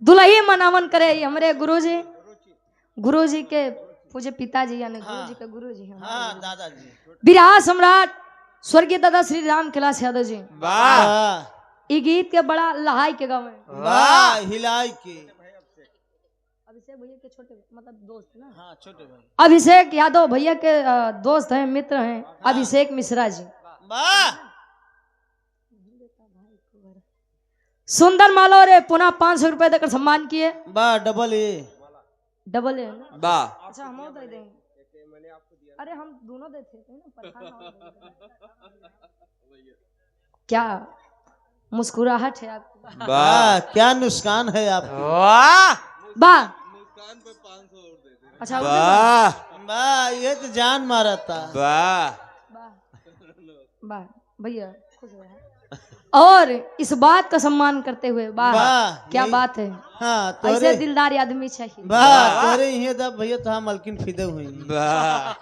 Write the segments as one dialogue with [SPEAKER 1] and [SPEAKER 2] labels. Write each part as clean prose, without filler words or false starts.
[SPEAKER 1] दुल्ही मनावन करे हमरे गुरुजी के पूजे पिताजी यानी गुरुजी के गुरुजी
[SPEAKER 2] दादाजी
[SPEAKER 1] बिरहा सम्राट स्वर्गीय दादा श्री राम कैलाश यादव जी
[SPEAKER 2] वाह
[SPEAKER 1] ई गीत के बड़ा लहाई के गाँव में
[SPEAKER 2] वाह हिलाई के
[SPEAKER 1] अभिषेक भैया के छोटे मतलब दोस्त ना
[SPEAKER 2] हाँ छोटे भाई
[SPEAKER 1] अभिषेक यादव भैया के दोस्त हैं मित्र हैं अभिषेक मिश्रा जी
[SPEAKER 2] वाह
[SPEAKER 1] सुंदर मालो रे पुनः 500 रुपए देकर सम्मान किए
[SPEAKER 2] वाह डबल ए
[SPEAKER 1] है
[SPEAKER 2] वाह
[SPEAKER 1] अच्छा हम दे देंगे अरे हम दोनों देते थे ना प्रधान और क्या मुस्कुराहट है आपकी
[SPEAKER 2] वाह क्या नुकसान है आप
[SPEAKER 3] वाह
[SPEAKER 1] वाह अच्छा
[SPEAKER 2] वाह वाह ये तो जान मारा था
[SPEAKER 3] वाह
[SPEAKER 1] वाह भैया खुश रहे और इस बात का सम्मान करते हुए वाह क्या बात है
[SPEAKER 2] हाँ
[SPEAKER 1] ऐसे दिलदार आदमी चाहिए
[SPEAKER 2] वाह तोरे ये दब भैया तो मलकिन फिदे हुई
[SPEAKER 3] वाह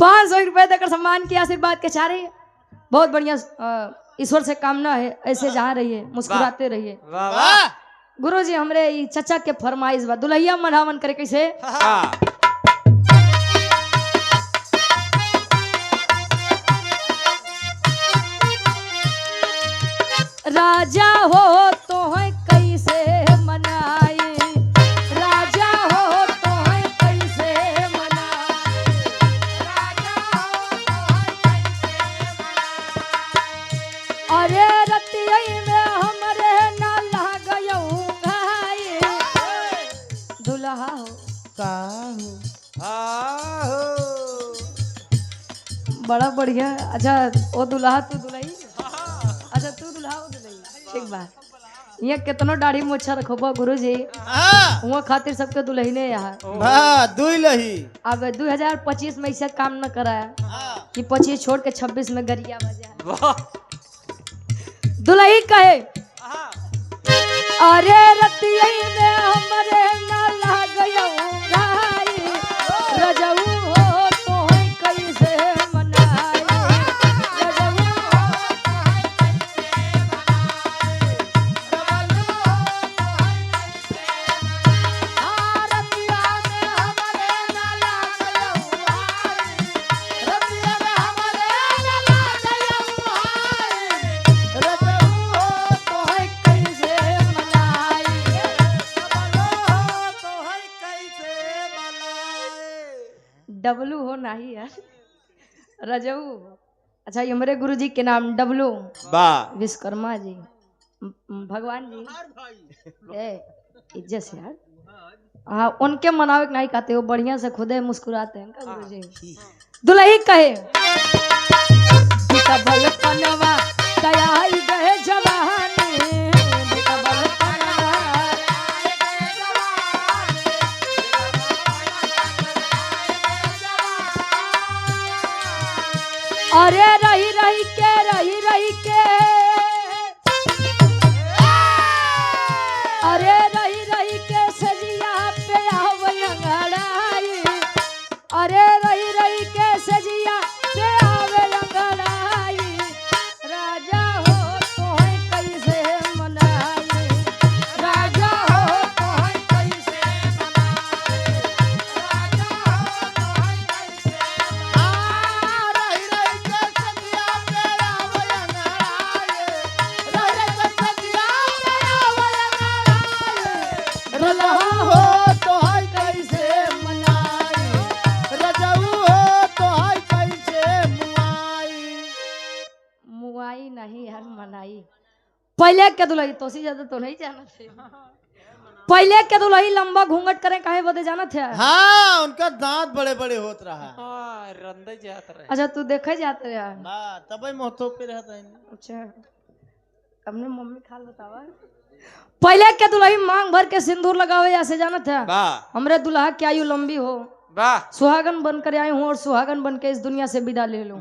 [SPEAKER 1] 500 रुपए देकर सम्मान किया आशीर्वाद के चारे बहुत बढ़िया ईश्वर से कामना है ऐसे जहाँ रहिए मुस्कुराते रहिए
[SPEAKER 3] वाह वाह
[SPEAKER 1] गुरु जी हमरे ई चचा के फरमाइश बा दुल्हिया मनावन करे कैसे राजा हो तो है कैसे मनाए राजा हो तो है कैसे मनाए राजा हो तो है कैसे अरे रतिया में हमरे ना लागयऊ भाई दुल्हा हो
[SPEAKER 2] का
[SPEAKER 1] बड़ा बढ़िया अच्छा ओ दुल्हा तू दुल्ही अच्छा तू दुल्हा हो दुल्ही ठीक बा ये कितनो दाढ़ी मोछा रखबो गुरुजी हुआ खातिर सबके दुल्हने यहाँ
[SPEAKER 2] वाह दुल्ही
[SPEAKER 1] अब 2025 में ऐसा काम न कराया कि 25 छोड़ के 26 में गरिया बजा दुल्ही कहे अरे रतिया में हमरे ना लागयऊ भाई रजऊ हो तो कैसे मनाई रजऊ डब्लू हो नहीं यार रजऊ अच्छा ये हमारे गुरुजी के नाम डब्लू
[SPEAKER 3] वाह
[SPEAKER 1] विश्वकर्मा जी भगवान जी ए इज्जत से यार हाँ उनके मनावे के नहीं कहते हो बढ़िया से खुदे मुस्कुराते हैं गुरुजी दुल्ही कहे भलपनवा दयाई गए जवानी अरे रही रही के अरे रही के सजिया पे आवंगड़ाई अरे रही के सजिया पे आवंगड़ाई राजा हो तो है कैसे मनाई राजा हो तो है कैसे मनाई राजा हो तो है पहले के दुल्ही तो सी ज्यादा तो नहीं जाना थे पहले के दुल्ही लंबा घूंघट करें काहे बदे जाना थे
[SPEAKER 2] हाँ उनका दांत बड़े बड़े होत रहा
[SPEAKER 3] रंदे जात रहे
[SPEAKER 1] अच्छा तू देखे जाते यार
[SPEAKER 2] तब मोहतो पे रहता है
[SPEAKER 1] अच्छा अपने मम्मी खाल बतावा पहले के दुल्ही मांग भर के सिंदूर लगावे ऐसे जाना था हमरे दुल्हा की आयु लंबी हो सुहागन बनकर आई हूँ और सुहागन बन के इस दुनिया से विदा ले लूं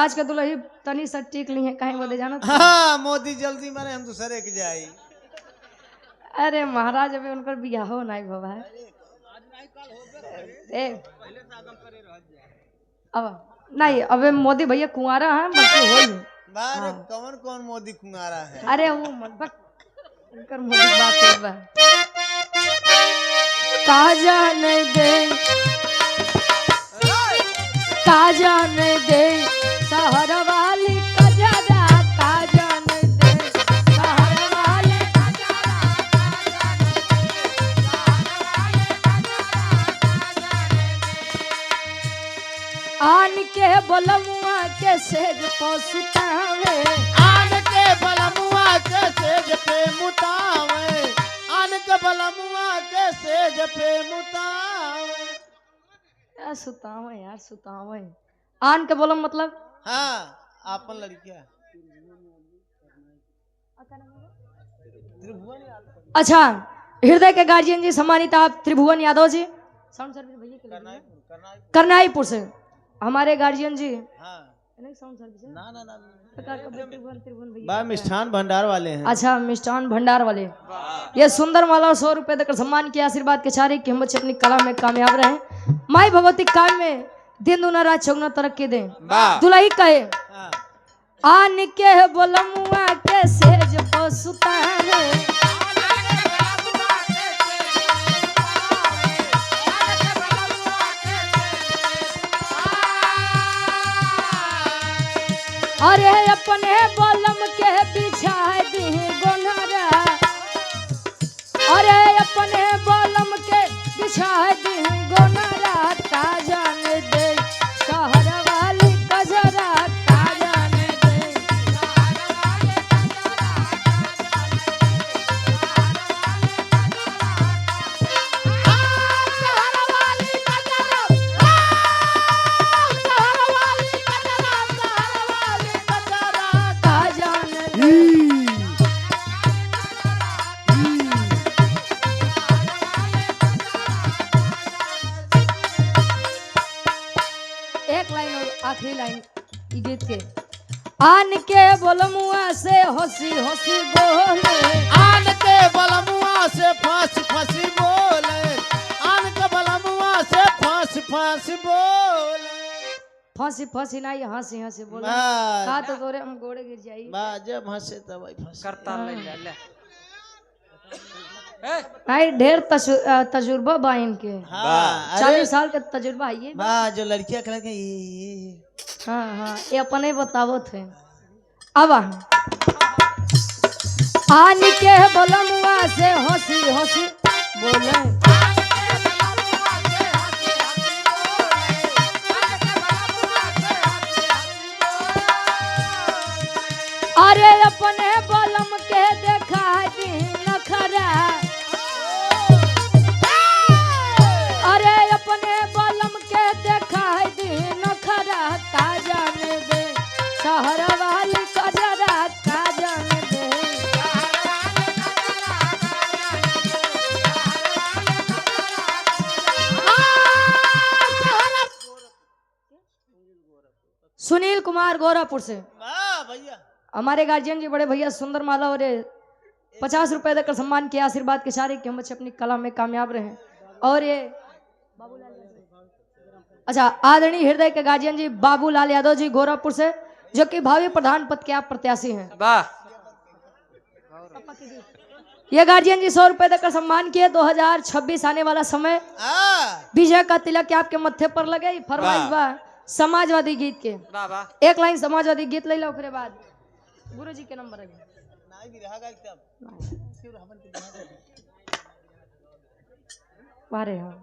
[SPEAKER 1] आज के दुल्ही तनी सा टीक ली है कहीं बदे जाना था
[SPEAKER 2] हाँ, मोदी जल्दी मारे हम दूसरे के जाई
[SPEAKER 1] अरे महाराज अभी उनकर बियाह हो नहीं बाबा अब नहीं अबे मोदी भैया कुंवारा है बाकी हो
[SPEAKER 2] बारे कौन कौन मोदी कुंवारा है
[SPEAKER 1] अरे वो इनकर मोदी बात है बा का जाने दे शहर वाली कजरा का जाने दे शहर वाली आन के बलमुआ के सेज पसुतावे
[SPEAKER 2] आन के बलमुआ के सेज पे मुतावे आन के बलमुआ के सेज पे मुतावे।
[SPEAKER 1] यार सुतावे यार सुतावे आन के बोलम मतलब
[SPEAKER 2] हाँ आपन लड़किया
[SPEAKER 1] अच्छा हृदय के गार्जियन जी सम्मानित आप त्रिभुवन यादव जी साउंड सर्विस भैया के लिए करनाईपुर से हमारे गार्जियन जी
[SPEAKER 2] हाँ
[SPEAKER 1] साउंड सर्विस है?
[SPEAKER 2] ना ना ना
[SPEAKER 1] त्रिभुवन भैया
[SPEAKER 2] बा मिष्ठान भंडार वाले हैं।
[SPEAKER 1] अच्छा मिष्ठान भंडार वाले ये सुंदर माला 100 रुपए देकर सम्मान किया आशीर्वाद के चारे की हम बच्चे अपनी कला में कामयाब रहे माई भगवती काम में दिन दुना रात चौगुना तरक्की दे दुलाई कहे
[SPEAKER 2] हाँ।
[SPEAKER 1] आन के बोलमुआ के सेज पसुतावे अरे अपने बोलम के बिछाए दी गोनरा अरे अपने बोलम के बिछाए दी गोनरा का जाने दे शहर वाली कजरा का जाने दे का जाने दे एक लाइन और आखिरी लाइन ई गीत के आन के बोलमुआ से हंसी हंसी बोले
[SPEAKER 2] आन के बलमुआ से फांसी फांसी बोले आन के बलमुआ से फांसी फांसी बोले।
[SPEAKER 1] फांसी फांसी नहीं हंसी हंसी बोले
[SPEAKER 2] बा
[SPEAKER 1] का तो तोरे हम गोड़े गिर जाई
[SPEAKER 2] बा जब हंसे तब आई फंसे।
[SPEAKER 3] करता ले ले ले
[SPEAKER 1] नहीं ढेर तजुर्बा बा इनके
[SPEAKER 2] हाँ
[SPEAKER 1] 40 साल का तजुर्बा है ये
[SPEAKER 2] बा जो लड़कियां कहला के ये
[SPEAKER 1] हाँ हाँ ये अपने बतावत है अब आन के बोलमुआ से हंसी हंसी बोले अरे अपने बोलम के देखा दी नखरा अरे अपने बोलम के देखा दी नखरा का जाने दे शहर वाली कजरा का जाने दे सुनील कुमार गोरापुर से
[SPEAKER 2] वाह भैया
[SPEAKER 1] हमारे गार्जियन जी बड़े भैया सुंदर माला और 50 रुपए देकर सम्मान किया आशीर्वाद के सारे कि हम बच्चे अपनी कला में कामयाब रहे और ये अच्छा आदरणीय हृदय के गार्जियन जी बाबूलाल यादव जी गोरखपुर से जो कि भावी प्रधान पद के आप प्रत्याशी हैं
[SPEAKER 3] वाह
[SPEAKER 1] ये गार्जियन जी 100 रुपए देकर सम्मान किए 2026 आने वाला समय विजय का तिलक आपके मत्थे पर लगे फरमाइश बा समाजवादी गीत के
[SPEAKER 3] वाह वाह
[SPEAKER 1] एक लाइन समाजवादी गीत ले लो ओकरे बाद गुरु जी के नंबर है बारे हाँ